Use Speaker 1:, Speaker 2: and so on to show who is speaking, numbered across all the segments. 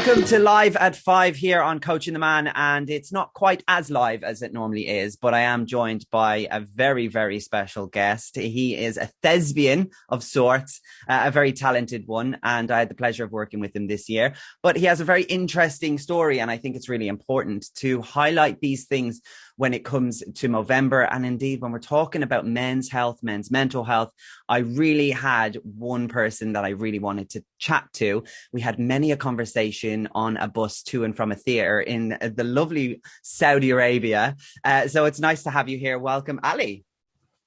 Speaker 1: Welcome to Live at 5 here on Coaching the Man, and it's not quite as live as it normally is, but I am joined by a very, very special guest. He is a thespian of sorts, a very talented one, and I had the pleasure of working with him this year. But he has a very interesting story, and I think it's really important to highlight these things when it comes to Movember. And indeed, when we're talking about men's health, men's mental health, I really had one person that I really wanted to chat to. We had many a conversation on a bus to and from a theatre in the lovely Saudi Arabia. So it's nice to have you here. Welcome, Ali.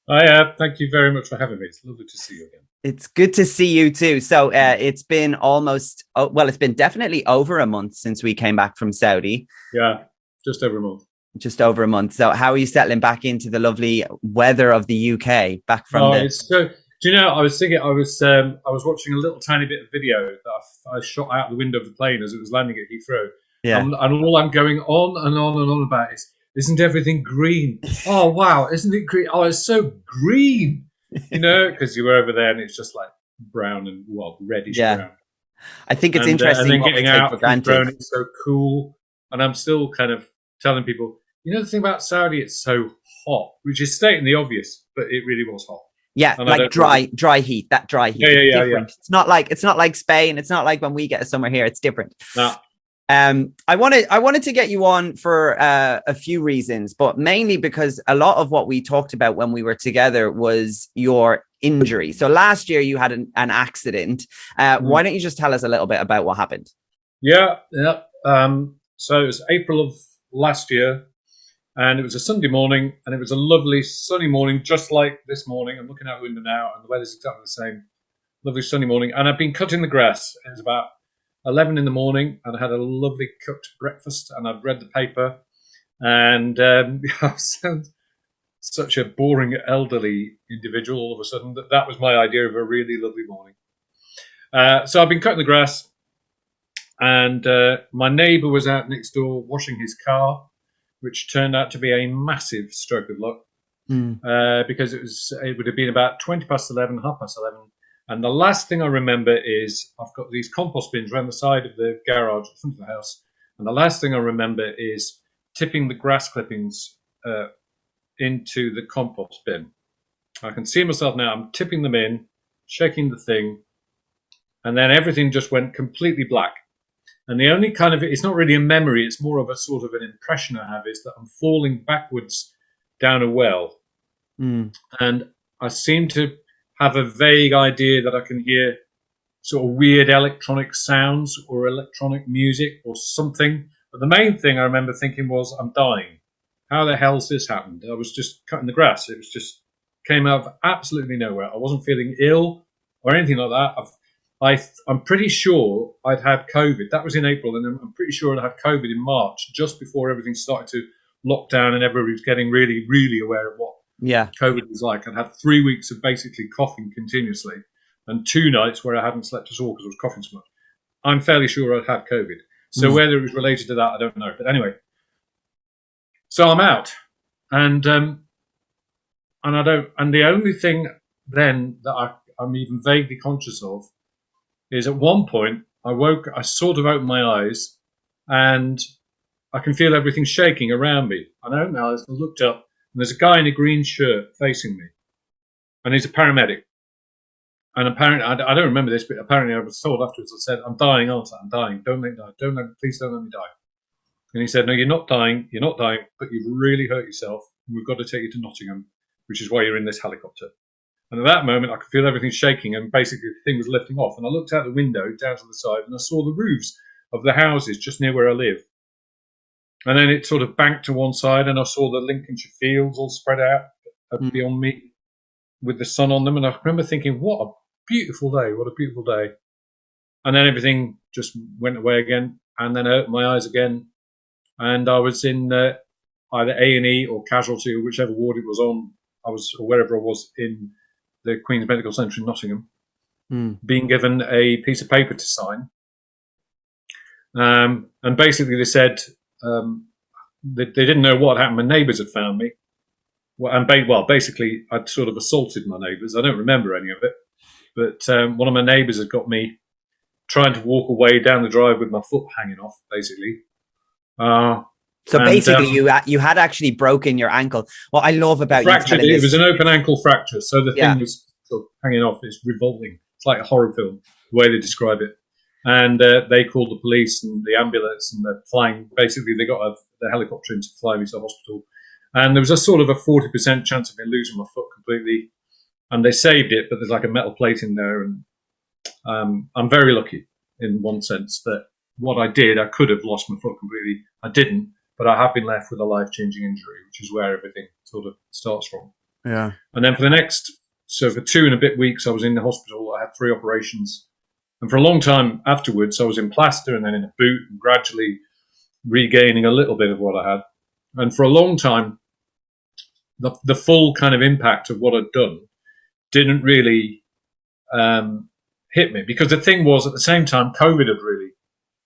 Speaker 2: Hi, thank you very much for having me. It's lovely to see you again.
Speaker 1: It's good to see you too. So it's been it's been definitely over a month since we came back from Saudi.
Speaker 2: Yeah, just over a month.
Speaker 1: Just over a month. So how are you settling back into the lovely weather of the UK? Back from
Speaker 2: it's so. Do you know? I was thinking. I was watching a little tiny bit of video that I shot out the window of the plane as it was landing at Heathrow.
Speaker 1: Yeah.
Speaker 2: And all I'm going on and on and on about is, isn't everything green? Oh wow, isn't it green? Oh, it's so green. You know, because you were over there and it's just like brown and reddish brown.
Speaker 1: I think it's interesting.
Speaker 2: And then getting out for granted. It's so cool. And I'm still kind of telling people, you know, the thing about Saudi, it's so hot, which is stating the obvious, but it really was hot.
Speaker 1: Yeah, and like dry heat. That dry heat.
Speaker 2: Yeah.
Speaker 1: It's not like Spain. It's not like when we get a summer here. It's different.
Speaker 2: No.
Speaker 1: I wanted to get you on for a few reasons, but mainly because a lot of what we talked about when we were together was your injury. So last year you had an accident. Why don't you just tell us a little bit about what happened?
Speaker 2: Yeah. So it was April of last year. And it was a Sunday morning, and it was a lovely sunny morning, just like this morning. I'm looking out the window now, and the weather's exactly the same. Lovely sunny morning. And I've been cutting the grass. It was about 11 in the morning, and I had a lovely cooked breakfast, and I'd read the paper. And I sound such a boring elderly individual all of a sudden. That was my idea of a really lovely morning. So I've been cutting the grass, and my neighbour was out next door washing his car, which turned out to be a massive stroke of luck because it would have been about 11:20, 11:30. And the last thing I remember is I've got these compost bins around the side of the garage at the front of the house. And the last thing I remember is tipping the grass clippings into the compost bin. I can see myself now. I'm tipping them in, shaking the thing, and then everything just went completely black. And the only it's not really a memory, it's more of a sort of an impression I have, is that I'm falling backwards down a well. And I seem to have a vague idea that I can hear sort of weird electronic sounds or electronic music or something. But the main thing I remember thinking was, I'm dying. How the hell's this happened? I was just cutting the grass. It was just came out of absolutely nowhere. I wasn't feeling ill or anything like that. I'm pretty sure I'd had COVID. That was in April, and I'm pretty sure I'd had COVID in March, just before everything started to lock down and everybody was getting really, really aware of what COVID was like. I'd had 3 weeks of basically coughing continuously and 2 nights where I hadn't slept at all because I was coughing so much. I'm fairly sure I'd had COVID. So whether it was related to that, I don't know. But anyway, so I'm out, and the only thing then that I'm even vaguely conscious of is at one point I sort of opened my eyes and I can feel everything shaking around me. And I opened my eyes and looked up, and there's a guy in a green shirt facing me, and he's a paramedic. And apparently, I don't remember this, but apparently I was told afterwards, I said, I'm dying, aren't I? I'm dying. Please don't let me die. And he said, no, you're not dying, but you've really hurt yourself. We've got to take you to Nottingham, which is why you're in this helicopter. And at that moment, I could feel everything shaking, and basically the thing was lifting off. And I looked out the window down to the side, and I saw the roofs of the houses just near where I live. And then it sort of banked to one side, and I saw the Lincolnshire fields all spread out beyond me with the sun on them. And I remember thinking, what a beautiful day, what a beautiful day. And then everything just went away again, and then I opened my eyes again, and I was in either A&E or casualty, or whichever ward it was on. Or wherever I was in the Queen's Medical Centre in Nottingham, being given a piece of paper to sign. And basically they said they didn't know what happened. My neighbours had found me. Basically I'd sort of assaulted my neighbours. I don't remember any of it. But one of my neighbours had got me trying to walk away down the drive with my foot hanging off, basically.
Speaker 1: So
Speaker 2: And
Speaker 1: basically, you had actually broken your ankle. What I love about you
Speaker 2: fractured.
Speaker 1: telling
Speaker 2: It was
Speaker 1: this,
Speaker 2: an open ankle fracture, so the
Speaker 1: yeah,
Speaker 2: thing was sort of hanging off. It's revolting. It's like a horror film, the way they describe it. And they called the police and the ambulance, and they're flying. Basically, they got the helicopter in to fly me to the hospital. And there was a sort of a 40% chance of me losing my foot completely. And they saved it, but there's like a metal plate in there. And I'm very lucky in one sense that what I did, I could have lost my foot completely. I didn't, but I have been left with a life-changing injury, which is where everything sort of starts from.
Speaker 1: yeah,
Speaker 2: And then for 2 and a bit weeks, I was in the hospital. I had 3 operations. And for a long time afterwards, I was in plaster and then in a boot and gradually regaining a little bit of what I had. And for a long time, the full kind of impact of what I'd done didn't really hit me, because the thing was, at the same time, COVID had really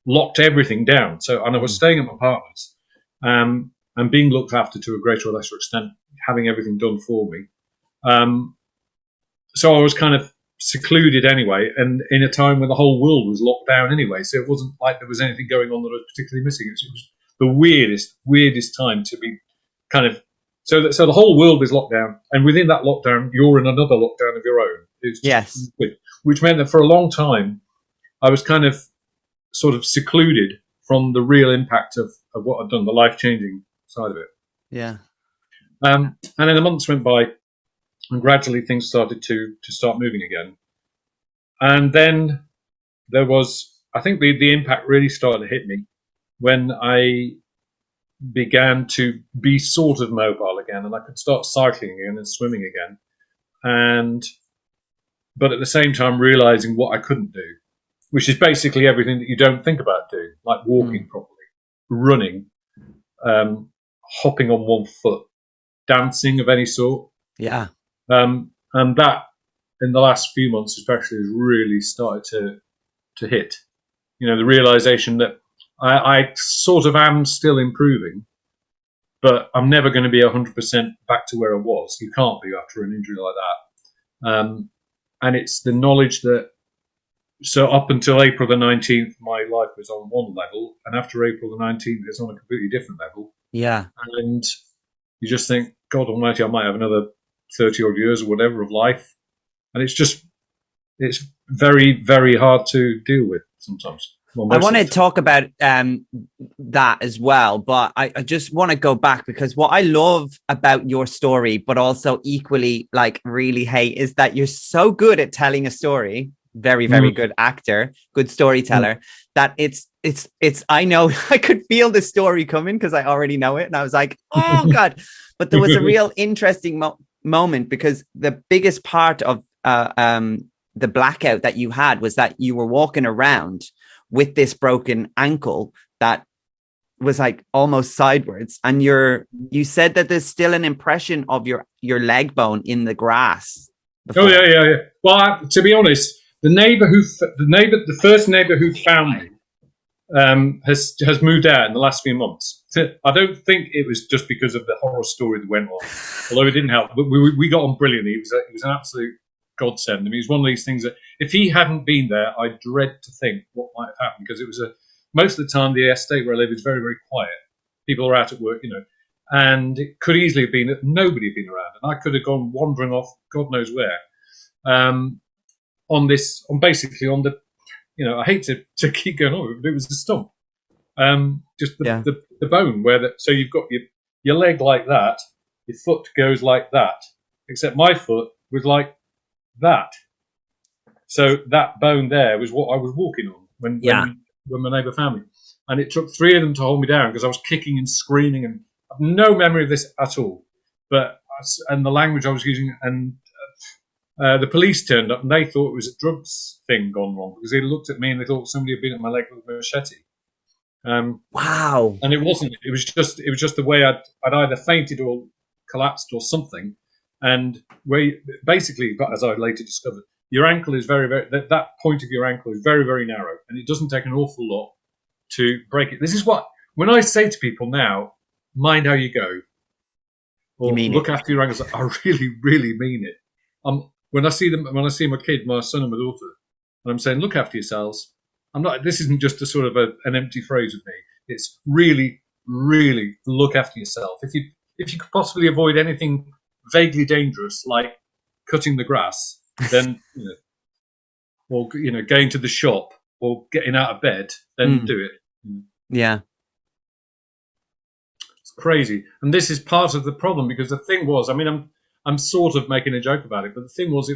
Speaker 2: locked everything down. And I was staying at my partner's and being looked after to a greater or lesser extent, having everything done for me. So I was kind of secluded anyway, and in a time when the whole world was locked down anyway. So it wasn't like there was anything going on that I was particularly missing. It was the weirdest time to be kind of. So the whole world is locked down, and within that lockdown, you're in another lockdown of your own. It's just weird, which meant that for a long time, I was kind of sort of secluded from the real impact of what I'd done, the life-changing side of it.
Speaker 1: yeah.
Speaker 2: And then the months went by, and gradually things started to start moving again. And then there was, I think the impact really started to hit me when I began to be sort of mobile again, and I could start cycling again and swimming again. But at the same time realizing what I couldn't do, which is basically everything that you don't think about doing, like walking properly, running, hopping on one foot, dancing of any sort.
Speaker 1: Yeah.
Speaker 2: And that, in the last few months especially, has really started to hit. You know, the realization that I sort of am still improving, but I'm never going to be 100% back to where I was. You can't be after an injury like that. And it's the knowledge that, so up until April the 19th, my life was on one level, and after April the 19th, it's on a completely different level.
Speaker 1: Yeah.
Speaker 2: And you just think, God almighty, I might have another 30 odd years or whatever of life. And it's very, very hard to deal with sometimes.
Speaker 1: I want to talk about that as well, but I just want to go back, because what I love about your story, but also equally like really hate, is that you're so good at telling a story. Very, very good actor, good storyteller, that it's I know I could feel the story coming because I already know it. And I was like, oh God, but there was a real interesting moment, because the biggest part of the blackout that you had was that you were walking around with this broken ankle that was like almost sideways, and you said that there's still an impression of your leg bone in the grass before.
Speaker 2: Oh yeah. Well, to be honest, the first neighbour who found me has moved out in the last few months. I don't think it was just because of the horror story that went on, although it didn't help. But we got on brilliantly. It was an absolute godsend. I mean, it was one of these things that if he hadn't been there, I dread to think what might have happened, because it was most of the time the estate where I live is very, very quiet. People are out at work, you know, and it could easily have been that nobody had been around, and I could have gone wandering off God knows where. You know, I hate to keep going on, but it was the stump. Just the bone so you've got your leg like that, your foot goes like that, except my foot was like that. So that bone there was what I was walking on when my neighbour found me. And it took 3 of them to hold me down, because I was kicking and screaming, and I have no memory of this at all. And the language I was using, and the police turned up, and they thought it was a drugs thing gone wrong, because they looked at me and they thought somebody had been at my leg with a machete.
Speaker 1: Wow!
Speaker 2: And it wasn't. It was just the way I'd either fainted or collapsed or something. And basically, as I later discovered, your ankle is very, very. That point of your ankle is very, very narrow, and it doesn't take an awful lot to break it. This is what, when I say to people now, mind how you go, or look after your ankles, I really, really mean it. When I see my kid, my son and my daughter, and I'm saying, look after yourselves, I'm not. This isn't just a sort of an empty phrase with me. It's really, really look after yourself. If you could possibly avoid anything vaguely dangerous like cutting the grass, then or going to the shop or getting out of bed, then do it.
Speaker 1: Yeah.
Speaker 2: It's crazy, and this is part of the problem because the thing was, I mean, I'm sort of making a joke about it, but the thing was,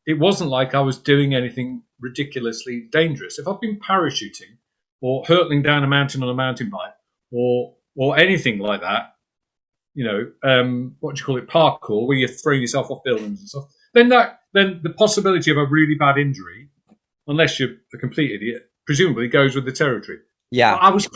Speaker 2: it wasn't like I was doing anything ridiculously dangerous. If I've been parachuting or hurtling down a mountain on a mountain bike or anything like that, what do you call it, parkour, where you're throwing yourself off buildings and stuff, then the possibility of a really bad injury, unless you're a complete idiot, presumably goes with the territory.
Speaker 1: Yeah.
Speaker 2: I was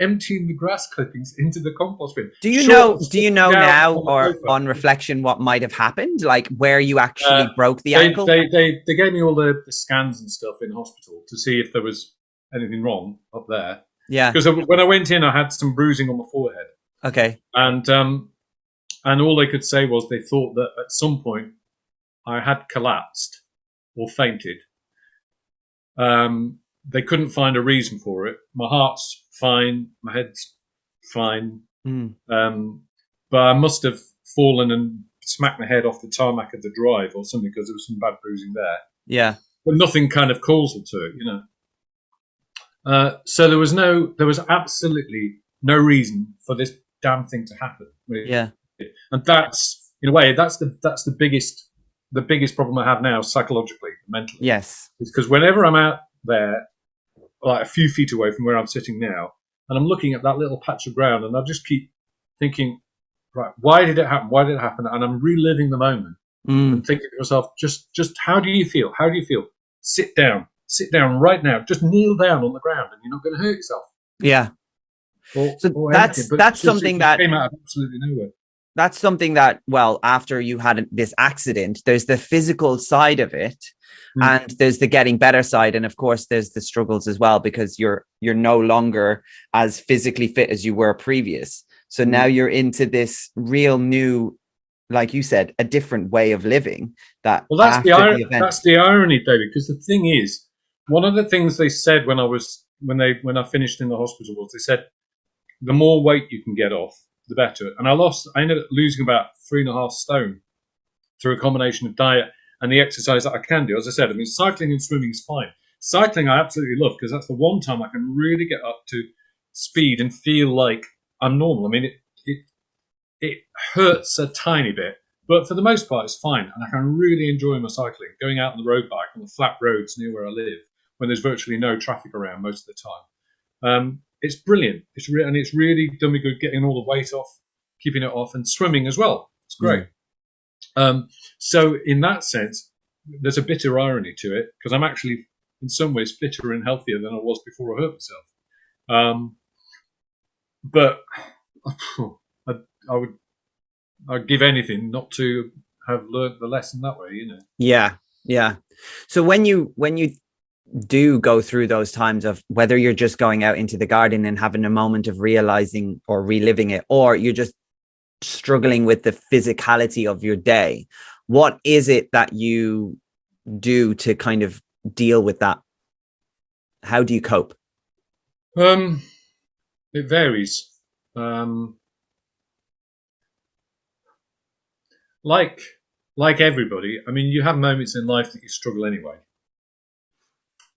Speaker 2: emptying the grass clippings into the compost bin.
Speaker 1: Do you know now, or on reflection, what might have happened? Like where you actually broke the ankle?
Speaker 2: They gave me all the scans and stuff in hospital to see if there was anything wrong up there.
Speaker 1: Yeah.
Speaker 2: Because when I went in, I had some bruising on my forehead.
Speaker 1: Okay.
Speaker 2: And all they could say was they thought that at some point I had collapsed or fainted. They couldn't find a reason for it. My heart's fine, my head's fine, but I must have fallen and smacked my head off the tarmac of the drive or something because there was some bad bruising there.
Speaker 1: Yeah,
Speaker 2: but nothing kind of causal to it, So there was absolutely no reason for this damn thing to happen.
Speaker 1: Yeah,
Speaker 2: and that's in a way that's the biggest problem I have now psychologically, mentally.
Speaker 1: Yes,
Speaker 2: it's because whenever I'm out there, like a few feet away from where I'm sitting now, and I'm looking at that little patch of ground, and I just keep thinking, right, why did it happen? Why did it happen? And I'm reliving the moment and thinking to myself, just how do you feel? How do you feel? Sit down right now. Just kneel down on the ground, and you're not going to hurt yourself.
Speaker 1: Yeah.
Speaker 2: Or
Speaker 1: that's something that
Speaker 2: came out of absolutely nowhere.
Speaker 1: That's something that, well, after you had this accident, there's the physical side of it. And there's the getting better side, and of course there's the struggles as well, because you're no longer as physically fit as you were previous. So now you're into this real new, like you said, a different way of living. That's
Speaker 2: the irony, David, because the thing is, one of the things they said when I finished in the hospital was, they said the more weight you can get off, the better. And I ended up losing about 3.5 stone through a combination of diet and the exercise that I can do. As I said, I mean, cycling and swimming is fine. Cycling I absolutely love, because that's the one time I can really get up to speed and feel like I'm normal. I mean, it hurts a tiny bit, but for the most part, it's fine. And I can really enjoy my cycling, going out on the road bike on the flat roads near where I live, when there's virtually no traffic around most of the time. It's brilliant. It's really done me good, getting all the weight off, keeping it off, and swimming as well. It's great. So in that sense, there's a bitter irony to it, because I'm actually in some ways fitter and healthier than I was before I hurt myself. But I'd give anything not to have learned the lesson that way,
Speaker 1: Yeah. So when you do go through those times of whether you're just going out into the garden and having a moment of realizing or reliving it, or you're just struggling with the physicality of your day, what is it that you do to kind of deal with that? How do you cope?
Speaker 2: It varies. Like everybody, I mean, you have moments in life that you struggle anyway.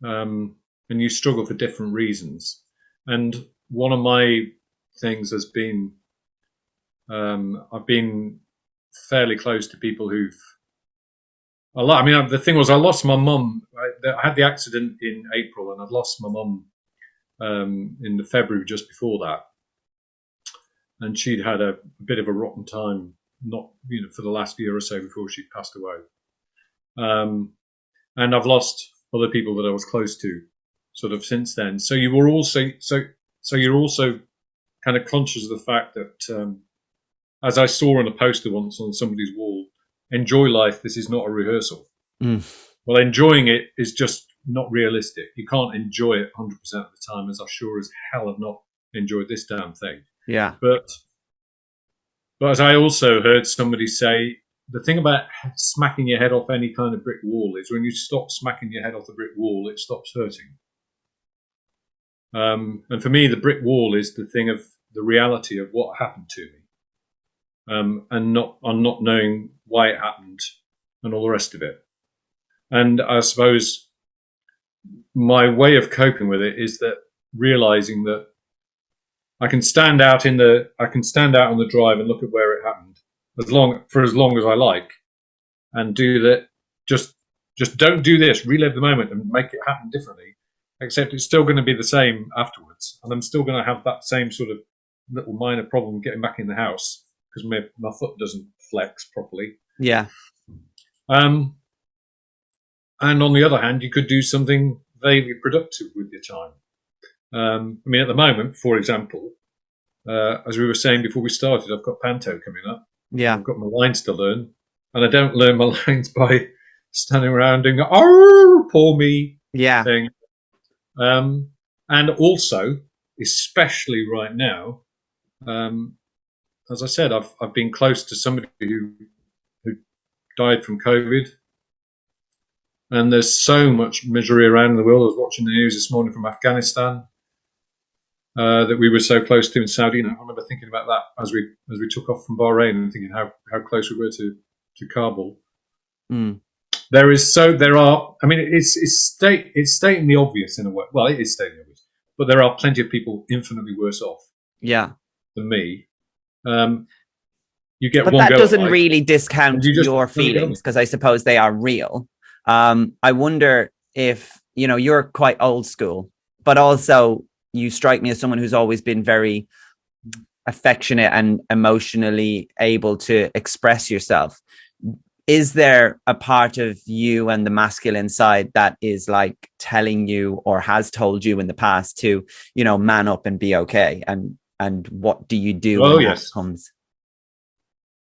Speaker 2: And you struggle for different reasons. And one of my things has been, I've been fairly close to people the thing was, I lost my mum. I had the accident in April, and I'd lost my mum in the February just before that. And she'd had a bit of a rotten time, for the last year or so before she passed away. And I've lost other people that I was close to sort of since then. So you're also kind of conscious of the fact that, as I saw on a poster once on somebody's wall, enjoy life, this is not a rehearsal. Well, enjoying it is just not realistic. You can't enjoy it 100% of the time, as I sure as hell have not enjoyed this damn thing.
Speaker 1: Yeah.
Speaker 2: But as I also heard somebody say, the thing about smacking your head off any kind of brick wall is when you stop smacking your head off the brick wall, it stops hurting. And for me, the brick wall is the thing of the reality of what happened to me, and not knowing why it happened and all the rest of it. And I suppose my way of coping with it is that realizing that I can stand out on the drive and look at where it happened for as long as I like, and do that. Just don't do this. Relive the moment and make it happen differently. Except it's still going to be the same afterwards, and I'm still going to have that same sort of little minor problem getting back in the house because my foot doesn't flex properly.
Speaker 1: Yeah.
Speaker 2: And on the other hand, you could do something vaguely productive with your time. I mean, at the moment, for example, as we were saying before we started, I've got Panto coming up.
Speaker 1: Yeah.
Speaker 2: I've got my lines to learn, and I don't learn my lines by standing around doing "oh, poor me" thing. And also, especially right now, as I said, I've been close to somebody who died from COVID, and there's so much misery around in the world. I was watching the news this morning from Afghanistan that we were so close to in Saudi. I remember thinking about that as we took off from Bahrain and thinking how close we were to Kabul.
Speaker 1: Mm.
Speaker 2: There are. I mean, it's stating the obvious in a way. Well, it is stating the obvious, but there are plenty of people infinitely worse off.
Speaker 1: Yeah.
Speaker 2: Than me. You get
Speaker 1: but
Speaker 2: one
Speaker 1: that
Speaker 2: go
Speaker 1: doesn't
Speaker 2: at life,
Speaker 1: really discount your feelings, because I suppose they are real. I wonder if, you're quite old school, but also you strike me as someone who's always been very affectionate and emotionally able to express yourself. Is there a part of you and the masculine side that is like telling you or has told you in the past to, man up and be okay? And what do you do when that comes?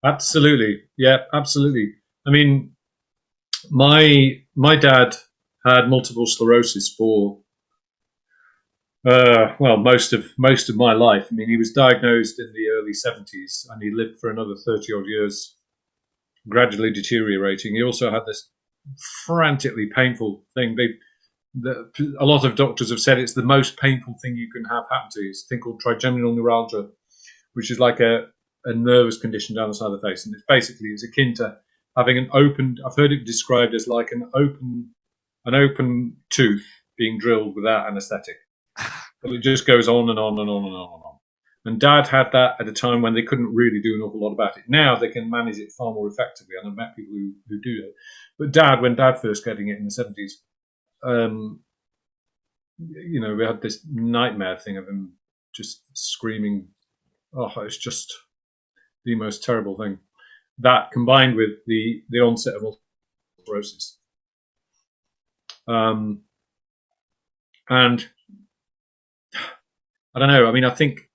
Speaker 2: Absolutely. Yeah, absolutely. I mean, my dad had multiple sclerosis for most of my life. I mean, he was diagnosed in the early 70s and he lived for another 30 odd years, gradually deteriorating. He also had this frantically painful thing. A lot of doctors have said it's the most painful thing you can have happen to you. It's a thing called trigeminal neuralgia, which is like a nervous condition down the side of the face, and it's akin to having an open. I've heard it described as like an open tooth being drilled without anaesthetic. But it just goes on and on and on and on and on. And Dad had that at a time when they couldn't really do an awful lot about it. Now they can manage it far more effectively, and I've met people who do it. But when Dad first getting it in the 70s, we had this nightmare thing of him just screaming. Oh, it's just the most terrible thing. That combined with the onset of multiple sclerosis, and I don't know. I mean, I think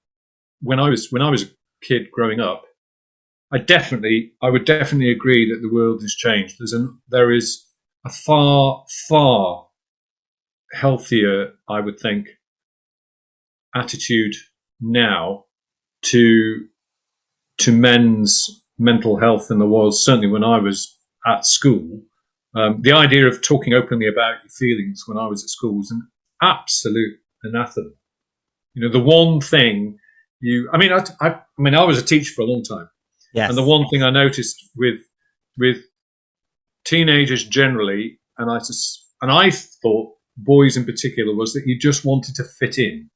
Speaker 2: when I was a kid growing up, I would definitely agree that the world has changed. There is a far healthier, I would think, attitude now to men's mental health than there was certainly when I was at school. The idea of talking openly about your feelings when I was at school was an absolute anathema. The one thing I was a teacher for a long time.
Speaker 1: Yes.
Speaker 2: And the one thing I noticed with teenagers generally, and I thought boys in particular, was that you just wanted to fit in,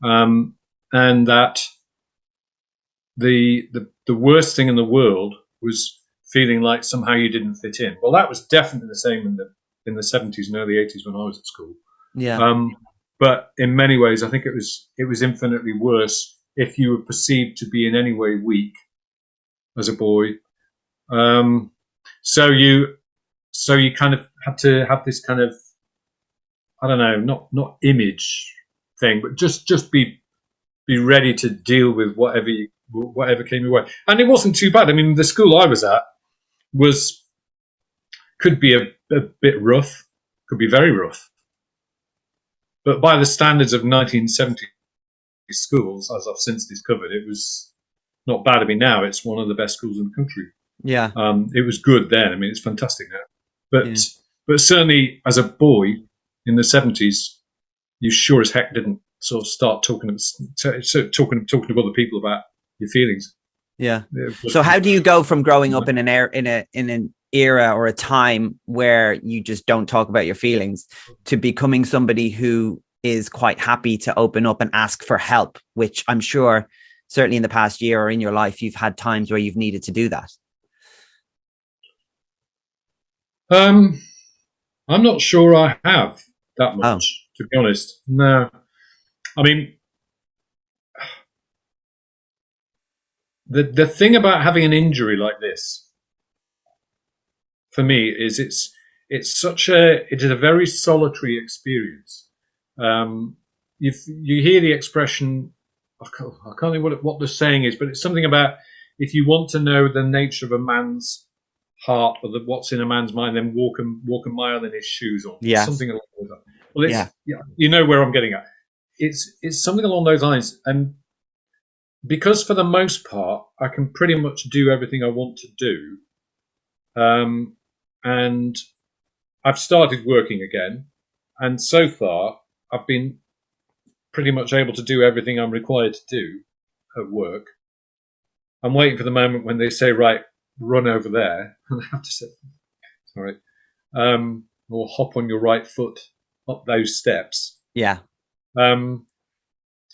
Speaker 2: and that the worst thing in the world was feeling like somehow you didn't fit in. Well, that was definitely the same in the 70s and early 80s when I was at school.
Speaker 1: Yeah.
Speaker 2: But in many ways, I think it was infinitely worse if you were perceived to be in any way weak as a boy. So you kind of had to have this kind of, I don't know, not image thing, but just be ready to deal with whatever came your way. And it wasn't too bad. I mean, the school I was at could be a bit rough, could be very rough. But by the standards of 1970 schools, as I've since discovered, it was not bad. I mean, now it's one of the best schools in the country.
Speaker 1: Yeah.
Speaker 2: It was good then. I mean, it's fantastic now. But
Speaker 1: Yeah.
Speaker 2: but certainly as a boy in the 70s, you sure as heck didn't sort of start talking to other people about your feelings.
Speaker 1: Yeah.
Speaker 2: It
Speaker 1: So
Speaker 2: was,
Speaker 1: how do you go from growing up in an era or a time where you just don't talk about your feelings to becoming somebody who is quite happy to open up and ask for help, which I'm sure certainly in the past year or in your life you've had times where you've needed to do that?
Speaker 2: um, I'm not sure I have that
Speaker 1: Oh,
Speaker 2: much, to be honest. No, I mean, the thing about having an injury like this for me is it is a very solitary experience. You hear the expression, I can't think what the saying is, but it's something about if you want to know the nature of a man's heart or what's in a man's mind, then walk a mile in his shoes, or
Speaker 1: yes.
Speaker 2: something along those lines. Well,
Speaker 1: Yeah.
Speaker 2: you know where I'm getting at. It's something along those lines, and because for the most part I can pretty much do everything I want to do, and I've started working again, and so far I've been pretty much able to do everything I'm required to do at work. I'm waiting for the moment when they say, right, run over there, and I have to say, sorry, or hop on your right foot up those steps.
Speaker 1: Yeah.
Speaker 2: Um,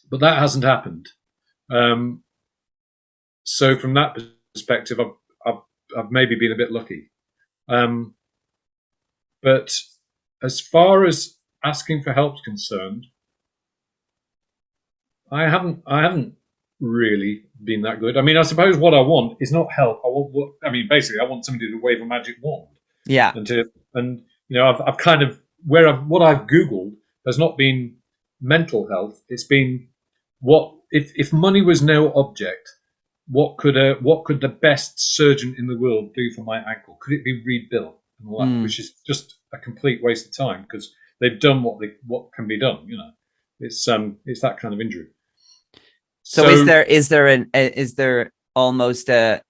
Speaker 2: but that hasn't happened. Um, so from that perspective, I've maybe been a bit lucky. Um, but as far as asking for help's concerned, I haven't really been that good. I mean, I suppose what I want is not help. Basically, I want somebody to wave a magic wand
Speaker 1: Yeah.
Speaker 2: and I've kind of what I've googled has not been mental health. It's been what if money was no object, what could the best surgeon in the world do for my ankle? Could it be rebuilt and all that?
Speaker 1: Mm.
Speaker 2: Which is just a complete waste of time because they've done what can be done. It's that kind of injury.
Speaker 1: So
Speaker 2: So
Speaker 1: is there almost an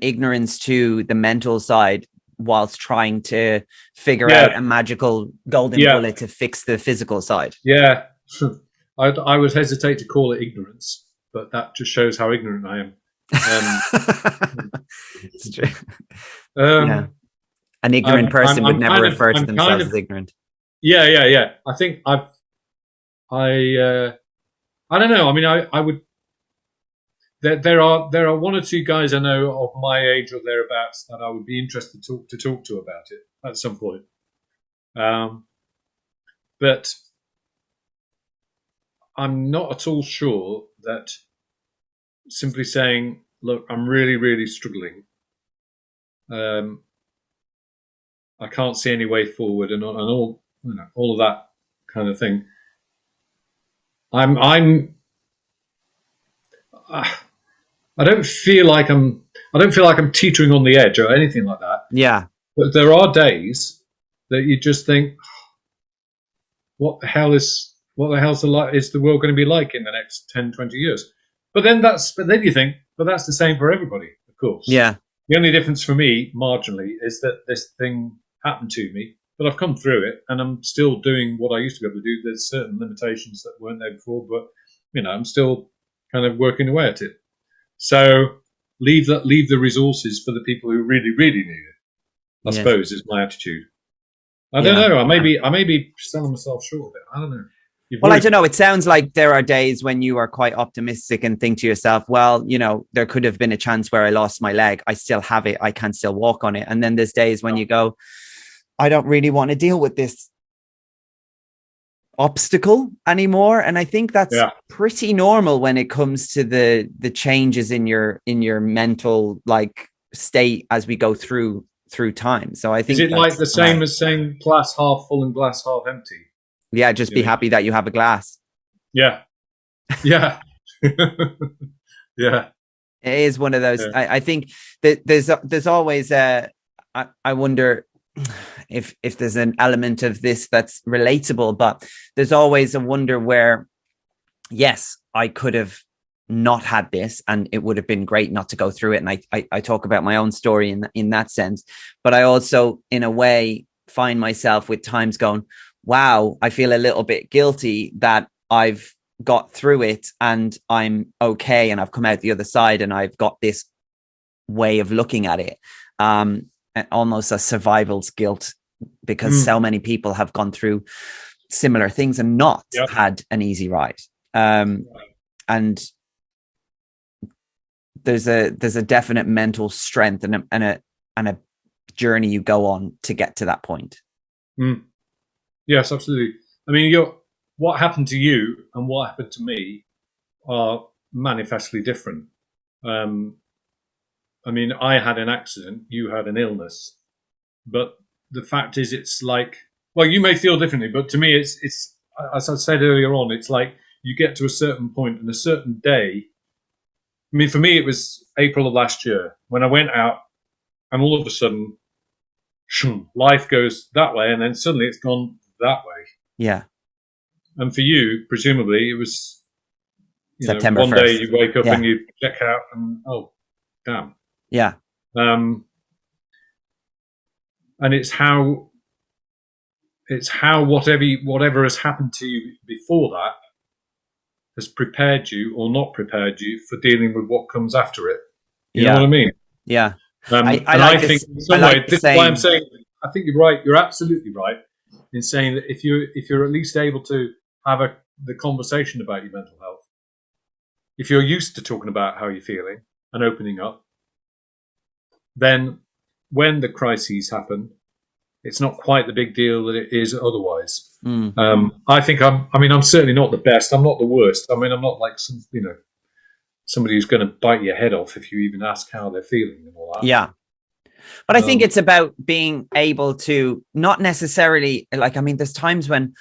Speaker 1: ignorance to the mental side whilst trying to figure out
Speaker 2: yeah,
Speaker 1: a magical golden
Speaker 2: yeah,
Speaker 1: bullet to fix the physical side?
Speaker 2: yeah. I would hesitate to call it ignorance, but that just shows how ignorant I am. Um,
Speaker 1: It's true. Yeah.
Speaker 2: um,
Speaker 1: An ignorant person would never refer to
Speaker 2: I'm kind
Speaker 1: themselves
Speaker 2: of,
Speaker 1: as ignorant.
Speaker 2: yeah. I think I don't know. I mean, I would. There are one or two guys I know of my age or thereabouts that I would be interested to talk to about it at some point. Um, but I'm not at all sure that simply saying, "Look, I'm really, really struggling. Um, I can't see any way forward," and all of that kind of thing. I'm I don't feel like I'm teetering on the edge or anything like that.
Speaker 1: Yeah.
Speaker 2: But there are days that you just think, what the hell's is the world going to be like in the next 10, 20 years? But then you think, but that's the same for everybody, of course.
Speaker 1: Yeah.
Speaker 2: The only difference for me, marginally, is that this thing happened to me, but I've come through it, and I'm still doing what I used to be able to do. There's certain limitations that weren't there before, but I'm still kind of working away at it. So leave the resources for the people who really, really need it, I
Speaker 1: Yes.
Speaker 2: suppose, is my attitude. I don't
Speaker 1: Yeah.
Speaker 2: know. I may be selling myself short of it. I don't know.
Speaker 1: Well, I don't know. It sounds like there are days when you are quite optimistic and think to yourself, well, there could have been a chance where I lost my leg. I still have it. I can still walk on it. And then there's days when you go, I don't really want to deal with this obstacle anymore. And I think that's pretty normal when it comes to the changes in your mental state as we go through time. So I think
Speaker 2: is it like the same
Speaker 1: right.
Speaker 2: as saying glass half full and glass half empty?
Speaker 1: Yeah, just be happy that you have a glass.
Speaker 2: Yeah. Yeah. Yeah.
Speaker 1: It is one of those. Yeah. I think that there's always I wonder if there's an element of this that's relatable, but there's always a wonder where, yes, I could have not had this, and it would have been great not to go through it. And I talk about my own story in that sense, but I also, in a way, find myself with times going, wow, I feel a little bit guilty that I've got through it and I'm okay and I've come out the other side and I've got this way of looking at it, almost a survival's guilt, because so many people have gone through similar things and not had an easy ride. And there's a definite mental strength and a journey you go on to get to that point.
Speaker 2: Yes, absolutely. I mean, what happened to you and what happened to me are manifestly different. I mean, I had an accident, you had an illness, but the fact is, it's like, well, you may feel differently, but to me, it's as I said earlier on, it's like you get to a certain point and a certain day. I mean, for me, it was April of last year when I went out, and all of a sudden, life goes that way, and then suddenly it's gone that way.
Speaker 1: Yeah.
Speaker 2: And for you, presumably, it was
Speaker 1: September
Speaker 2: one
Speaker 1: 1st.
Speaker 2: day you wake up and you check out, and oh, damn.
Speaker 1: Yeah.
Speaker 2: And it's how whatever has happened to you before that has prepared you or not prepared you for dealing with what comes after it. You know what I mean?
Speaker 1: Yeah.
Speaker 2: I think in some way, this is why I'm saying, I think you're right. You're absolutely right in saying that if you're at least able to have the conversation about your mental health, if you're used to talking about how you're feeling and opening up, then when the crises happen, it's not quite the big deal that it is otherwise. I think I'm certainly not the best. I'm not the worst. I mean, I'm not like somebody who's going to bite your head off if you even ask how they're feeling and all that.
Speaker 1: Yeah. But I think it's about being able to not necessarily, like, I mean, there's times when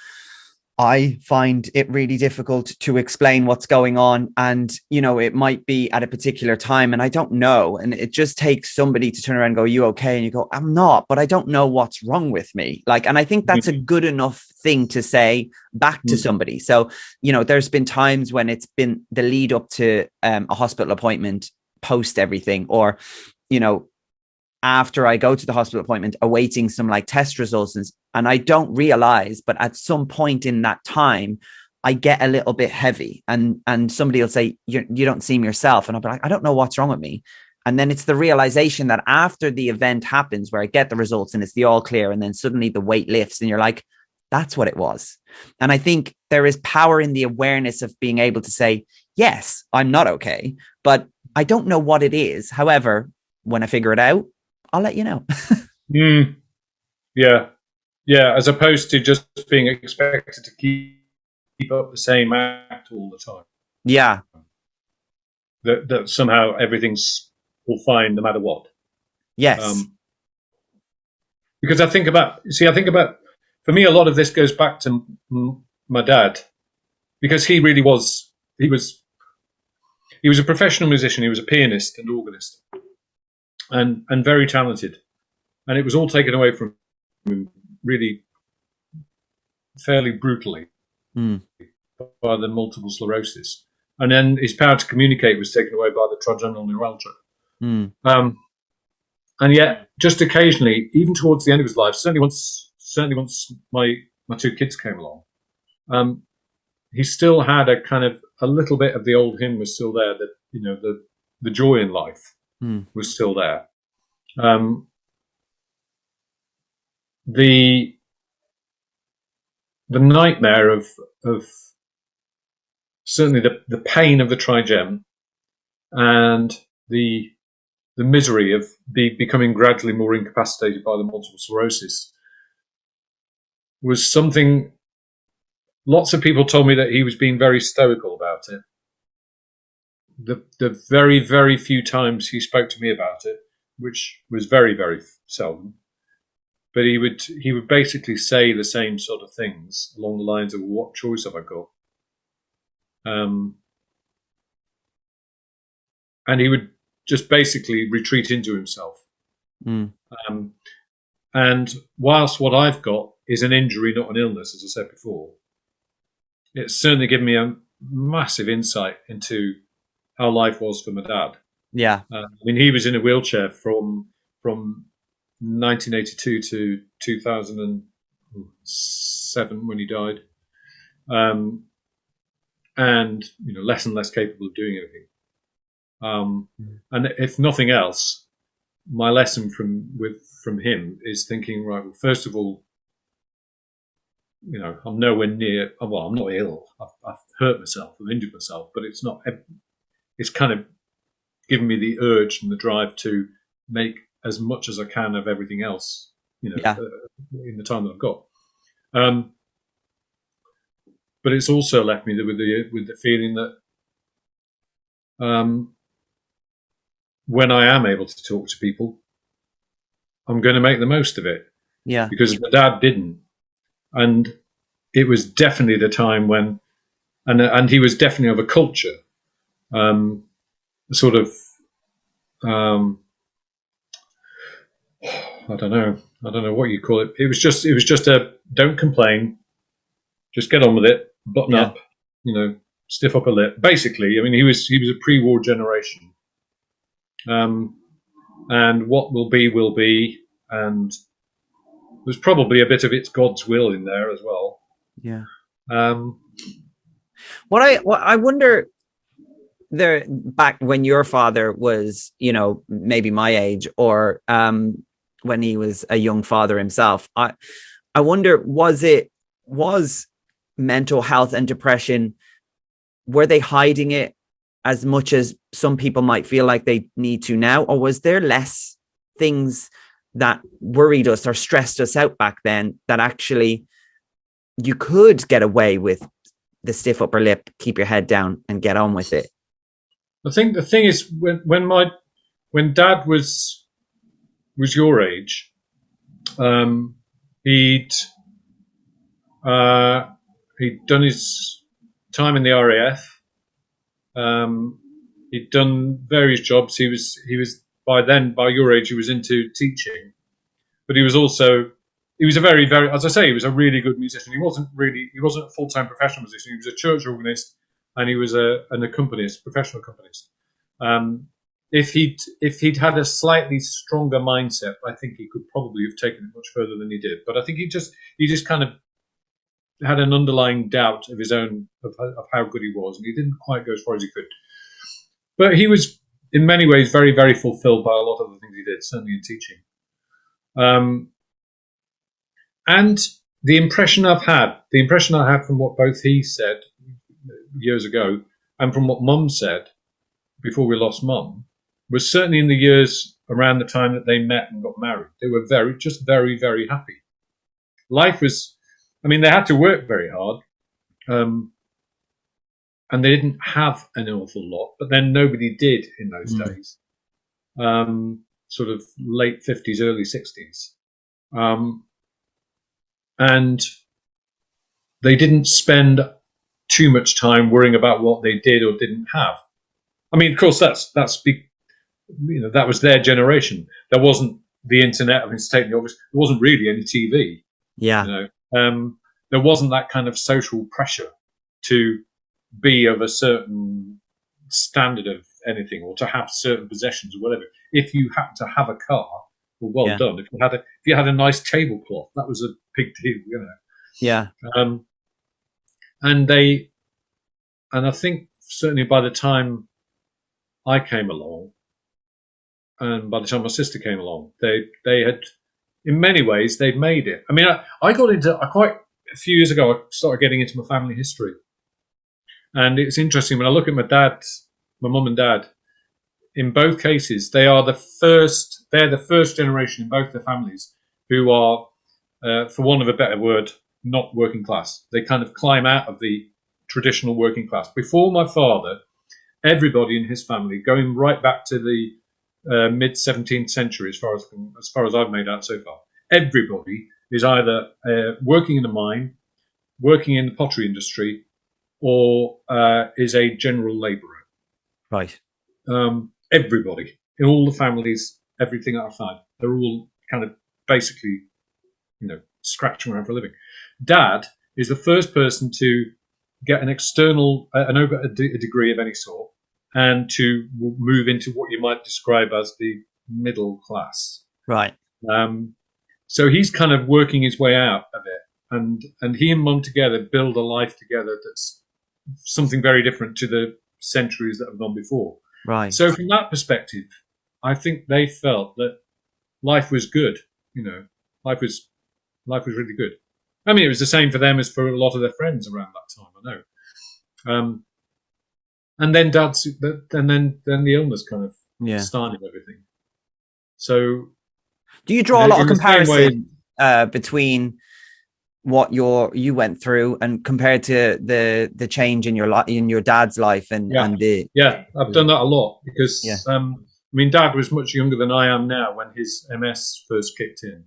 Speaker 1: I find it really difficult to explain what's going on. And, it might be at a particular time and I don't know. And it just takes somebody to turn around and go, you okay? And you go, I'm not, but I don't know what's wrong with me. And I think that's a good enough thing to say back to somebody. So, there's been times when it's been the lead up to a hospital appointment, post everything, or, after I go to the hospital appointment, awaiting some test results. And I don't realize, but at some point in that time, I get a little bit heavy and somebody will say, you don't seem yourself. And I'll be like, I don't know what's wrong with me. And then it's the realization that after the event happens where I get the results and it's the all clear, and then suddenly the weight lifts and you're like, that's what it was. And I think there is power in the awareness of being able to say, yes, I'm not okay, but I don't know what it is. However, when I figure it out, I'll let you know.
Speaker 2: Yeah. As opposed to just being expected to keep up the same act all the time.
Speaker 1: Yeah.
Speaker 2: That somehow everything's all fine no matter what.
Speaker 1: Yes.
Speaker 2: Because I think about, for me, a lot of this goes back to my dad, because he really was, he was a professional musician. He was a pianist and organist. And very talented, and it was all taken away from him really fairly brutally by the multiple sclerosis, and then his power to communicate was taken away by the trigeminal neuralgia. And yet, just occasionally, even towards the end of his life, certainly once my two kids came along, he still had a little bit of the old him was still there. That the joy in life was still there. The nightmare of certainly the pain of the trigem and the misery of becoming gradually more incapacitated by the multiple sclerosis was something. Lots of people told me that he was being very stoical about it. The very, very few times he spoke to me about it, which was very, very seldom, but he would basically say the same sort of things along the lines of, what choice have I got? And he would just basically retreat into himself. And whilst what I've got is an injury, not an illness, as I said before, it's certainly given me a massive insight into how life was for my dad.
Speaker 1: Yeah.
Speaker 2: I mean, he was in a wheelchair from 1982 to 2007 when he died, and less and less capable of doing anything. And if nothing else, my lesson from him is thinking, right, well, first of all, I'm nowhere near. Well, I'm not ill. I've hurt myself, I've injured myself, but it's not. It's kind of given me the urge and the drive to make as much as I can of everything else,
Speaker 1: Yeah.
Speaker 2: in the time that I've got. But it's also left me with the feeling that when I am able to talk to people, I'm going to make the most of it,
Speaker 1: Yeah.
Speaker 2: because my dad didn't, and it was definitely the time when, and he was definitely of a culture, sort of, I don't know what you call it. It was just a don't complain, just get on with it, button
Speaker 1: Yeah.
Speaker 2: up, stiff upper lip. Basically, I mean, he was a pre-war generation, and what will be, and there's probably a bit of it's God's will in there as well.
Speaker 1: Yeah.
Speaker 2: Um,
Speaker 1: What I wonder, there back when your father was, maybe my age, or when he was a young father himself, I wonder, was mental health and depression, were they hiding it as much as some people might feel like they need to now, or was there less things that worried us or stressed us out back then that actually you could get away with the stiff upper lip, keep your head down, and get on with it?
Speaker 2: I think the thing is, when Dad was your age, he'd he'd done his time in the RAF. He'd done various jobs. He was by then, by your age, he was into teaching, but he was a very, as I say, he was a really good musician. He wasn't a full-time professional musician. He was a church organist, and he was an accompanist, professional accompanist. If he'd had a slightly stronger mindset, I think he could probably have taken it much further than he did. But I think he just kind of had an underlying doubt of his own, of how good he was, and he didn't quite go as far as he could. But he was, in many ways, very, very fulfilled by a lot of the things he did, certainly in teaching. And the impression I had from what both he said years ago and from what Mum said before we lost Mum, was certainly in the years around the time that they met and got married. They were very, very happy. Life was, I mean, they had to work very hard, and they didn't have an awful lot, but then nobody did in those days. Sort of late 50s, early 60s. And they didn't spend too much time worrying about what they did or didn't have. I mean, of course, that was their generation. There wasn't the internet. I mean, it's taking the obvious. There wasn't really any TV.
Speaker 1: Yeah.
Speaker 2: There wasn't that kind of social pressure to be of a certain standard of anything, or to have certain possessions or whatever. If you happen to have a car, well done. If you had a nice tablecloth, that was a big deal,
Speaker 1: Yeah.
Speaker 2: And I think certainly by the time I came along, and by the time my sister came along, they had, in many ways, they'd made it. I mean, I got into, quite a few years ago, I started getting into my family history. And it's interesting, when I look at my mum and dad, in both cases, they're the first generation in both their families who are, for want of a better word, not working class. They kind of climb out of the traditional working class. Before my father, everybody in his family, going right back to the mid 17th century, as far as I've made out so far, everybody is either working in a mine, working in the pottery industry, or is a general labourer.
Speaker 1: Right.
Speaker 2: Everybody in all the families, everything that I find, they're all kind of basically, scratching around for a living. Dad is the first person to get an external, a degree of any sort, and to move into what you might describe as the middle class.
Speaker 1: Right.
Speaker 2: So he's kind of working his way out of it, and he and Mum together build a life together that's something very different to the centuries that have gone before.
Speaker 1: Right.
Speaker 2: So from that perspective, I think they felt that life was good. Life was really good. I mean, it was the same for them as for a lot of their friends around that time. I know. And then then the illness kind of started everything. So,
Speaker 1: do you draw a lot of comparison between what you went through and compared to the change in your dad's life and the
Speaker 2: I've done that a lot because I mean, Dad was much younger than I am now when his MS first kicked in.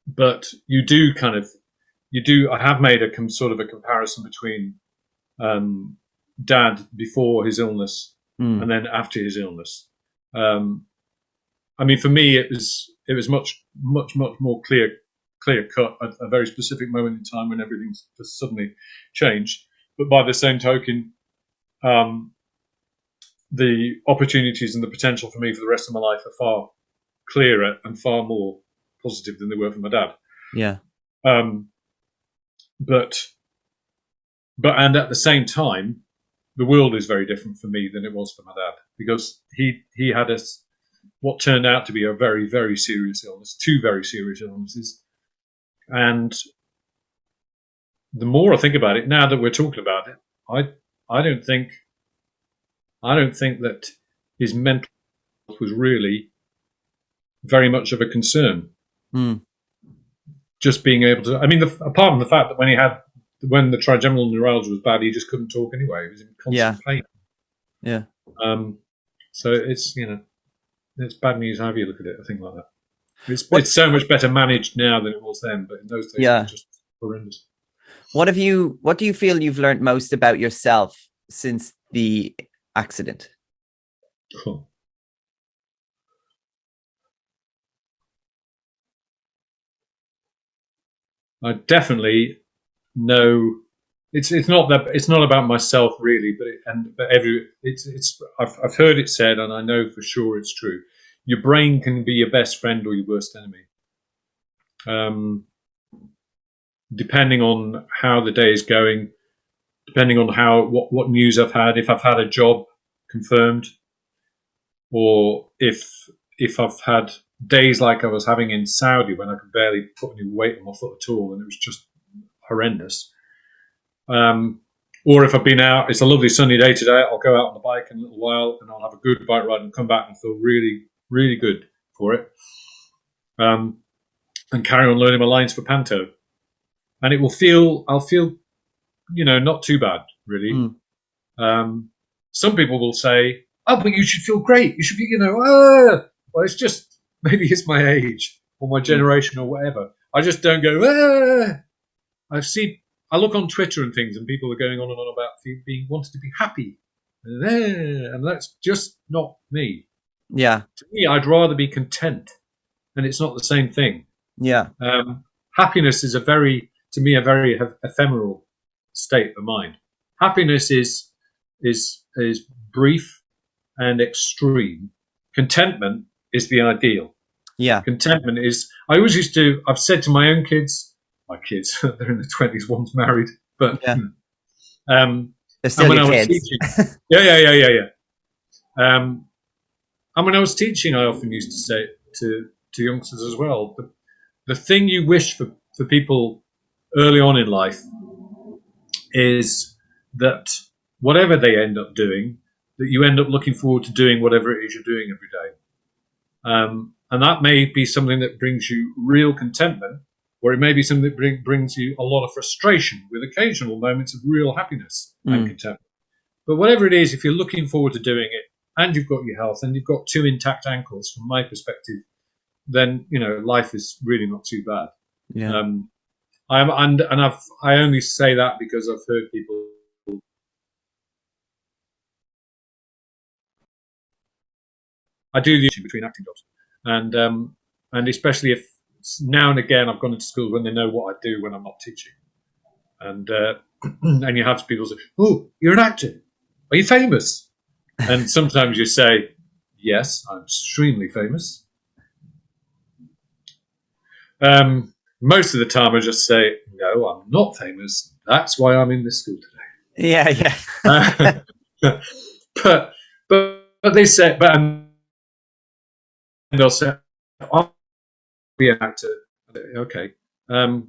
Speaker 2: But I have made a sort of a comparison between Dad before his illness and then after his illness. I mean, for me, it was much more clear cut at a very specific moment in time when everything just suddenly changed. But by the same token, the opportunities and the potential for me for the rest of my life are far clearer and far more positive than they were for my dad.
Speaker 1: Yeah.
Speaker 2: But and at the same time, the world is very different for me than it was for my dad, because he had what turned out to be a very, very serious illness, 2 very serious illnesses. And the more I think about it, now that we're talking about it, I don't think that his mental health was really very much of a concern. Just being able to, I mean, apart from the fact that when the trigeminal neuralgia was bad, he just couldn't talk anyway. He was in constant pain.
Speaker 1: Yeah.
Speaker 2: So it's it's bad news however you look at it. I think like that. It's so much better managed now than it was then, but in those days it was just horrendous. What
Speaker 1: do you feel you've learned most about yourself since the accident?
Speaker 2: Cool. I definitely know it's not about myself really, but I've heard it said, and I know for sure it's true. Your brain can be your best friend or your worst enemy, depending on how the day is going, depending on what news I've had, if I've had a job confirmed, or if I've had days like I was having in Saudi when I could barely put any weight on my foot at all, and it was just horrendous. Or if I've been out, it's a lovely sunny day today, I'll go out on the bike in a little while and I'll have a good bike ride and come back and feel really, really good for it. And carry on learning my lines for Panto. And I'll feel, not too bad, really. Some people will say, oh, but you should feel great. You should be, well, it's just, maybe it's my age or my generation or whatever. I just don't go, I look on Twitter and things, and people are going on and on about wanting to be happy, and that's just not me.
Speaker 1: Yeah.
Speaker 2: To me, I'd rather be content, and it's not the same thing.
Speaker 1: Yeah.
Speaker 2: Happiness is a very ephemeral state of mind. Happiness is brief and extreme. Contentment is the ideal.
Speaker 1: Yeah.
Speaker 2: Contentment is. I've said to my own kids. My kids, they're in their 20s, one's married, but
Speaker 1: they're still your kids.
Speaker 2: Yeah. And when I was teaching, I often used to say to youngsters as well, the thing you wish for people early on in life is that whatever they end up doing, that you end up looking forward to doing whatever it is you're doing every day. And that may be something that brings you real contentment, or it may be something that brings you a lot of frustration with occasional moments of real happiness and contentment. But whatever it is, if you're looking forward to doing it and you've got your health and you've got 2 intact ankles, from my perspective, then, life is really not too bad.
Speaker 1: Yeah.
Speaker 2: I only say that because I've heard people. I do the between acting jobs, and especially if now and again I've gone into schools when they know what I do when I'm not teaching, and and you have people say, "Oh, you're an actor," are you famous? And sometimes you say, yes, I'm extremely famous. Most of the time I just say, no, I'm not famous. That's why I'm in this school today.
Speaker 1: Yeah, yeah.
Speaker 2: But they say, but and they'll say, I'll be an actor. Okay. I'll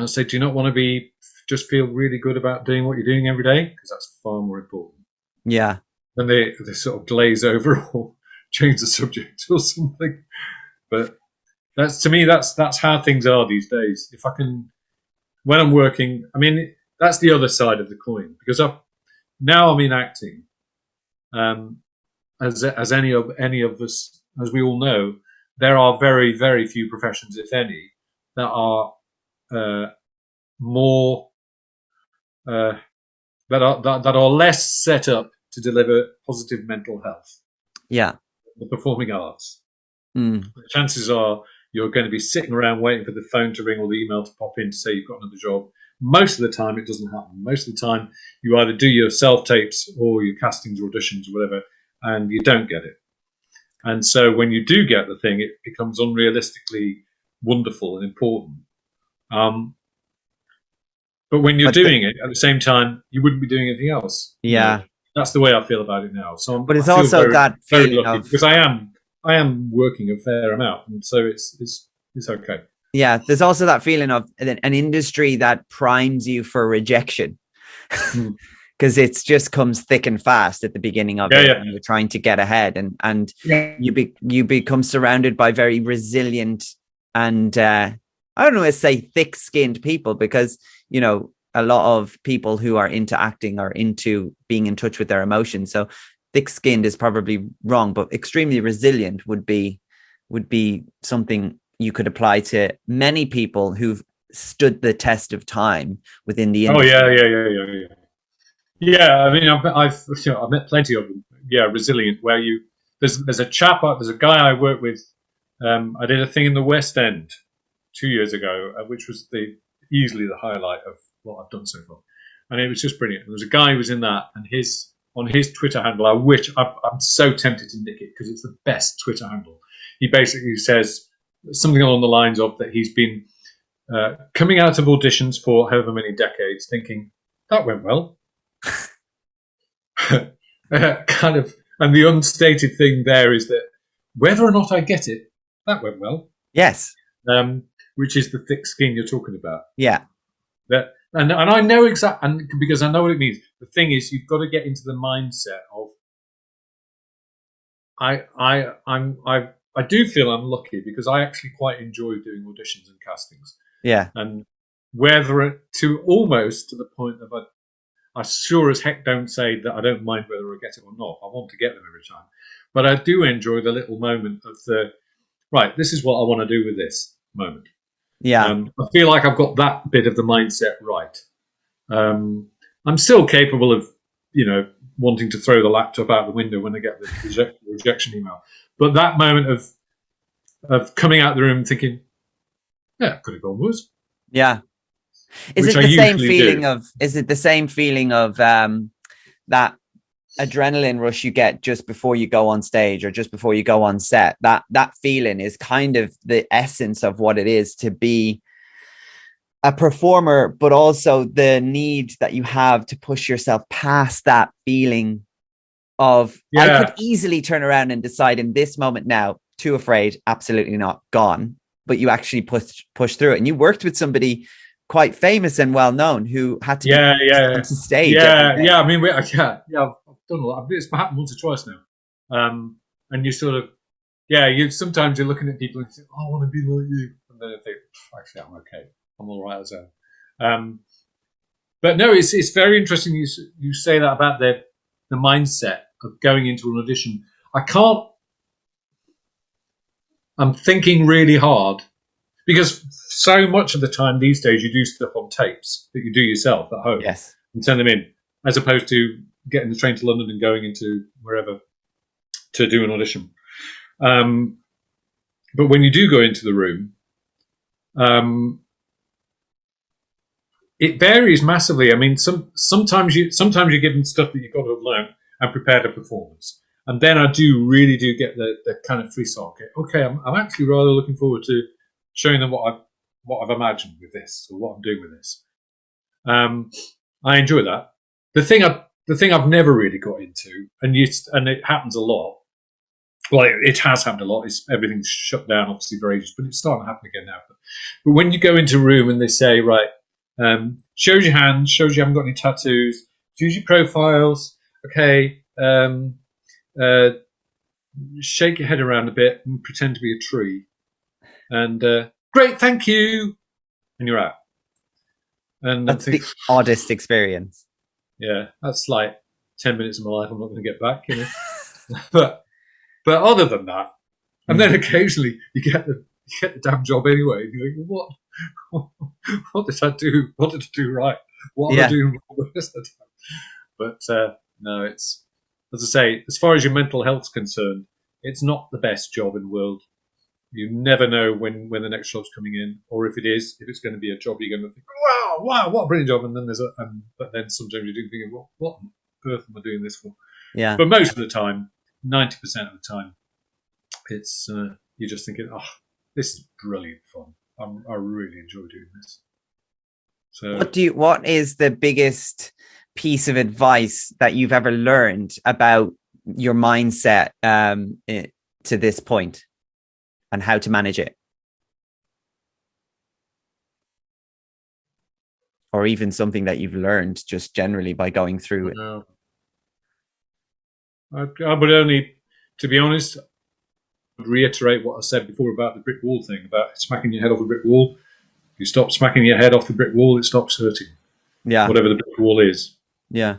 Speaker 2: say, do you not want to just feel really good about doing what you're doing every day? Because that's far more important.
Speaker 1: Yeah.
Speaker 2: And they sort of glaze over or change the subject or something. But to me, that's how things are these days. If I can, when I'm working, I mean, that's the other side of the coin, because now I'm in acting. As any of us, as we all know, there are very, very few professions, if any, that are more that are less set up to deliver positive mental health.
Speaker 1: Yeah.
Speaker 2: The performing arts.
Speaker 1: Mm.
Speaker 2: The chances are you're going to be sitting around waiting for the phone to ring or the email to pop in to say you've got another job. Most of the time, it doesn't happen. Most of the time, you either do your self-tapes or your castings or auditions or whatever, and you don't get it. And so when you do get the thing, it becomes unrealistically wonderful and important. But when you're doing it at the same time, you wouldn't be doing anything else.
Speaker 1: Yeah.
Speaker 2: That's the way I feel about it now. So
Speaker 1: but it's
Speaker 2: I feel
Speaker 1: also
Speaker 2: very,
Speaker 1: that
Speaker 2: very
Speaker 1: feeling
Speaker 2: lucky
Speaker 1: of,
Speaker 2: because I am working a fair amount, and so it's okay.
Speaker 1: yeah, there's also that feeling of an industry that primes you for rejection. Because it just comes thick and fast at the beginning of it, and you're trying to get ahead, and you become surrounded by very resilient and I don't know, let's say thick-skinned people, because you know a lot of people who are into acting are into being in touch with their emotions. So thick-skinned is probably wrong, but extremely resilient would be something you could apply to many people who've stood the test of time within the industry.
Speaker 2: Oh yeah. Yeah, I mean, I've met plenty of them. Yeah, resilient. Where there's a guy I work with. I did a thing in the West End 2 years ago, which was easily the highlight of what I've done so far, and it was just brilliant. There was a guy who was in that, and on his Twitter handle, I'm so tempted to nick it because it's the best Twitter handle. He basically says something along the lines of that he's been coming out of auditions for however many decades, thinking that went well. Kind of, and the unstated thing there is that whether or not I get it, that went well.
Speaker 1: Yes.
Speaker 2: Which is the thick skin you're talking about.
Speaker 1: Yeah.
Speaker 2: And I know exactly, and because I know what it means. The thing is, you've got to get into the mindset of I do feel I'm lucky because I actually quite enjoy doing auditions and castings.
Speaker 1: Yeah.
Speaker 2: And whether to almost to the point of I sure as heck don't say that I don't mind whether I get it or not. I want to get them every time. But I do enjoy the little moment of right, this is what I want to do with this moment.
Speaker 1: Yeah.
Speaker 2: I feel like I've got that bit of the mindset right. I'm still capable of, wanting to throw the laptop out the window when I get the rejection email. But that moment of coming out the room thinking, yeah, could have gone worse.
Speaker 1: Yeah. Is it the same feeling of that adrenaline rush you get just before you go on stage or just before you go on set? That feeling is kind of the essence of what it is to be a performer, but also the need that you have to push yourself past that feeling of, I could easily turn around and decide in this moment now, too afraid, absolutely not, gone. But you actually push through it. And you worked with somebody quite famous and well known who had to to stage.
Speaker 2: Yeah. I mean, I've done a lot. It's happened once or twice now. And you sort of, sometimes you're looking at people and you think, oh, I want to be like you, and then I think, actually, I'm okay. I'm all right as well. But no, it's very interesting. You say that about the mindset of going into an audition. I'm thinking really hard because so much of the time these days you do stuff on tapes that you do yourself at home.
Speaker 1: Yes.
Speaker 2: And send them in, as opposed to getting the train to London and going into wherever to do an audition. But when you do go into the room, it varies massively. I mean, sometimes you're given stuff that you've got to have learned and prepared a performance, and then I really do get the kind of free song. Okay, I'm actually rather looking forward to showing them what I've imagined with this, or what I'm doing with this. I enjoy that. The thing I've never really got into, and it happens a lot. Well, it has happened a lot. Everything's shut down, obviously, for ages, but it's starting to happen again now. But when you go into a room and they say, right, shows your hands, shows you haven't got any tattoos, choose your profiles, okay, shake your head around a bit and pretend to be a tree, and great, thank you, and you're out. And
Speaker 1: that's the oddest experience.
Speaker 2: Yeah, that's like 10 minutes of my life I'm not going to get back, you know. But other than that, and then occasionally you get the damn job anyway. And you think, what did I do? What did I do right? What am I doing wrong the rest of the time? But no, it's, as I say, as far as your mental health's concerned, it's not the best job in the world. You never know when the next job's coming in, or if it's going to be a job you're going to think, wow, what a brilliant job. And then but then sometimes you do think, well, what on earth am I doing this for?
Speaker 1: Yeah.
Speaker 2: But most of the time, 90% of the time, it's you're just thinking, oh, this is brilliant fun. I really enjoy doing this. So,
Speaker 1: what is the biggest piece of advice that you've ever learned about your mindset to this point, and how to manage it? Or even something that you've learned just generally by going through it?
Speaker 2: I would only, to be honest, reiterate what I said before about the brick wall thing, about smacking your head off a brick wall. If you stop smacking your head off the brick wall, it stops hurting.
Speaker 1: Yeah.
Speaker 2: Whatever the brick wall is.
Speaker 1: Yeah.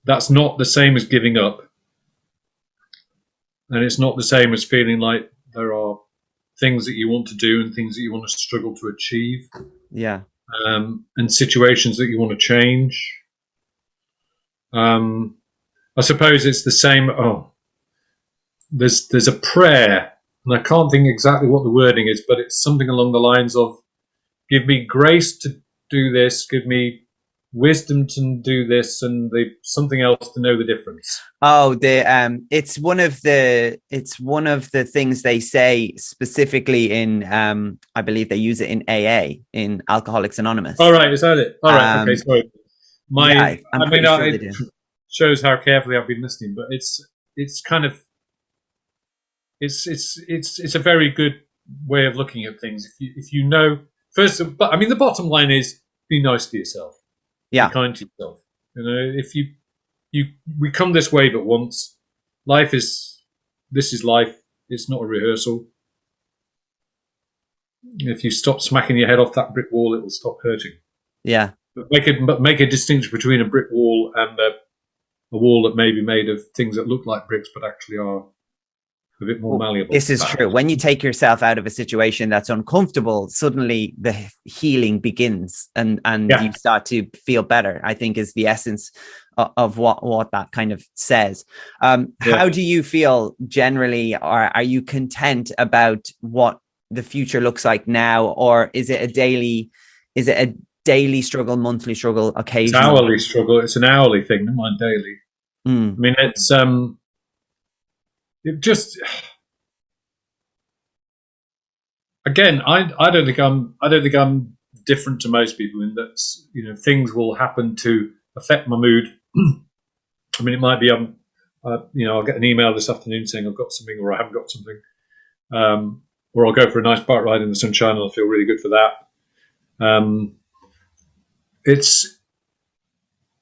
Speaker 2: That's not the same as giving up. And it's not the same as feeling like there are things that you want to do and things that you want to struggle to achieve.
Speaker 1: Yeah.
Speaker 2: And situations that you want to change. I suppose it's the same. There's a prayer, and I can't think exactly what the wording is, but it's something along the lines of, give me grace to do this, give me wisdom to do this, and something else to know the difference.
Speaker 1: Oh, it's one of the things they say specifically in I believe they use it in AA, in Alcoholics Anonymous.
Speaker 2: All right, is that it? All right, okay, sorry.
Speaker 1: It
Speaker 2: shows how carefully I've been listening, but it's kind of it's a very good way of looking at things. If you know first, but I mean the bottom line is be nice to yourself.
Speaker 1: Yeah.
Speaker 2: Be kind to yourself. You know, if we come this way but once. This is life. It's not a rehearsal. If you stop smacking your head off that brick wall, it will stop hurting.
Speaker 1: Yeah.
Speaker 2: But make a distinction between a brick wall and a wall that may be made of things that look like bricks but actually are a bit more malleable.
Speaker 1: This is true. When you take yourself out of a situation that's uncomfortable, suddenly the healing begins, and you start to feel better, I think, is the essence of what that kind of says. How do you feel generally? Are you content about what the future looks like now, or is it a daily struggle, monthly struggle, occasional?
Speaker 2: It's hourly struggle. It's an hourly thing, not mine daily. I mean, it's it just, again, I don't think I'm different to most people in that, you know, things will happen to affect my mood. I mean, it might be I'll get an email this afternoon saying I've got something or I haven't got something, or I'll go for a nice bike ride in the sunshine and I'll feel really good for that.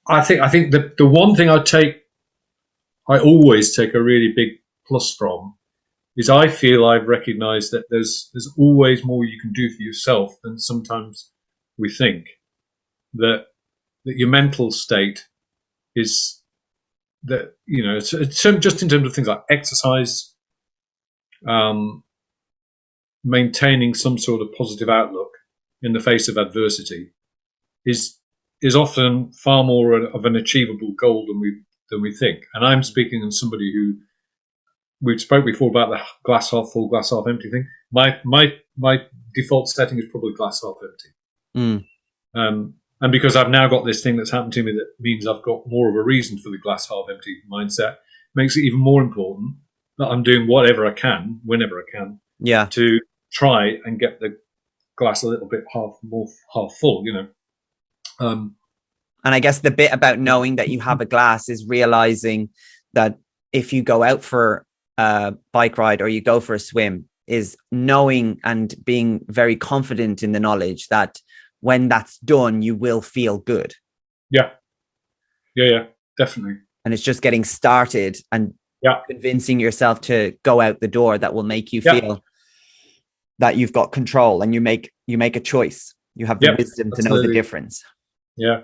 Speaker 2: I think the one thing I always take a really big plus from is I feel I've recognised that there's always more you can do for yourself than sometimes we think. That your mental state is that, you know, it's just in terms of things like exercise, maintaining some sort of positive outlook in the face of adversity is often far more of an achievable goal than we think. And I'm speaking as somebody who, we've spoke before about the glass half full, glass half empty thing. My default setting is probably glass half empty. And because I've now got this thing that's happened to me that means I've got more of a reason for the glass half empty mindset, makes it even more important that I'm doing whatever I can, whenever I can, to try and get the glass a little bit half full,
Speaker 1: And I guess the bit about knowing that you have a glass is realizing that if you go out for a bike ride or you go for a swim, is knowing and being very confident in the knowledge that when that's done, you will feel good.
Speaker 2: Yeah, definitely.
Speaker 1: And it's just getting started and convincing yourself to go out the door that will make you feel that you've got control, and you make a choice. You have the wisdom to know the difference.
Speaker 2: Yeah.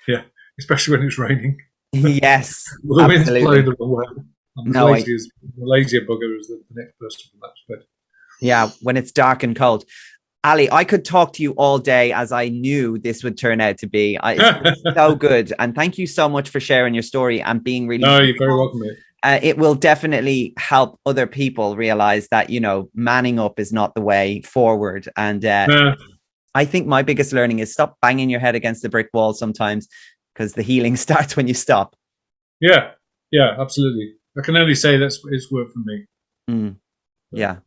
Speaker 2: Yeah, especially when it's raining.
Speaker 1: Yes,
Speaker 2: the wind's blowing the wrong way. I'm the lazier bugger as the next person from that perspective.
Speaker 1: Yeah, when it's dark and cold. Ali, I could talk to you all day, as I knew this would turn out to be. It's so good. And thank you so much for sharing your story and being really...
Speaker 2: No, you're very welcome, mate.
Speaker 1: It will definitely help other people realize that, manning up is not the way forward. And I think my biggest learning is stop banging your head against the brick wall sometimes, because the healing starts when you stop.
Speaker 2: Yeah, absolutely. I can only say it's worked for me.
Speaker 1: Yeah.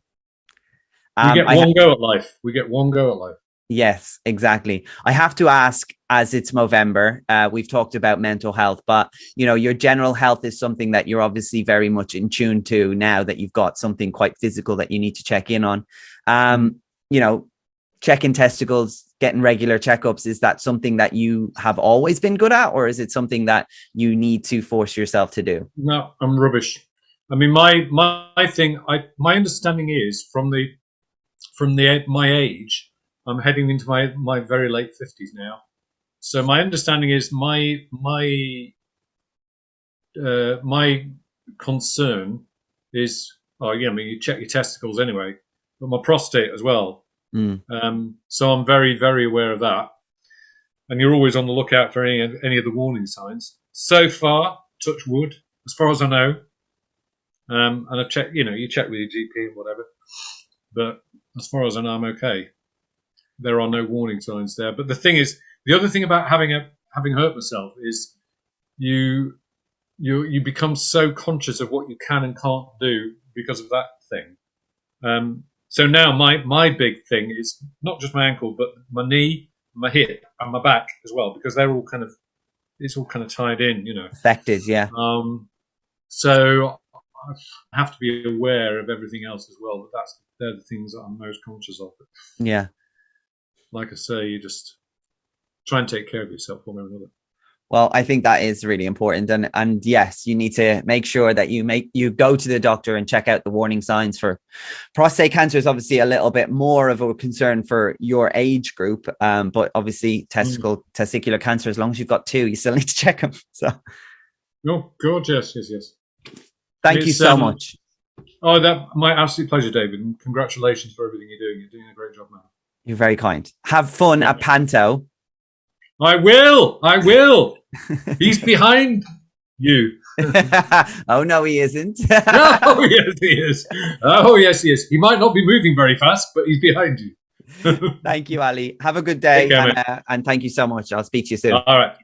Speaker 2: We get one go at life. We get one go at life.
Speaker 1: Yes, exactly. I have to ask, as it's Movember, we've talked about mental health, but, your general health is something that you're obviously very much in tune to now that you've got something quite physical that you need to check in on. Checking testicles, getting regular checkups, is that something that you have always been good at, or is it something that you need to force yourself to do?
Speaker 2: No, I'm rubbish. I mean, my understanding is from my age, I'm heading into my very late 50s now. So my understanding is my concern is, you check your testicles anyway, but my prostate as well. So I'm very, very aware of that. And you're always on the lookout for any of the warning signs. So far, touch wood, as far as I know. And I've checked, you check with your GP and whatever. But as far as I know, I'm okay. There are no warning signs there. But the thing is, the other thing about having hurt myself is you become so conscious of what you can and can't do because of that thing. So now my big thing is not just my ankle, but my knee, my hip, and my back as well, because they're all it's all kind of tied in,
Speaker 1: Affected, yeah.
Speaker 2: So I have to be aware of everything else as well. But they're the things that I'm most conscious of.
Speaker 1: Yeah.
Speaker 2: Like I say, you just try and take care of yourself one way or another.
Speaker 1: Well, I think that is really important. And yes, you need to make sure that you go to the doctor and check out the warning signs. For prostate cancer is obviously a little bit more of a concern for your age group. But obviously testicular cancer, as long as you've got two, you still need to check them. So.
Speaker 2: Oh, God, yes.
Speaker 1: Thank you so much.
Speaker 2: Oh, my absolute pleasure, David. And congratulations for everything you're doing. You're doing a great job, man.
Speaker 1: You're very kind. Have fun at Panto.
Speaker 2: I will. He's behind you.
Speaker 1: Oh, no, he isn't.
Speaker 2: Oh, yes, he is. Oh, yes, he is. He might not be moving very fast, but he's behind you.
Speaker 1: Thank you, Ali. Have a good day. And thank you so much. I'll speak to you soon.
Speaker 2: All right.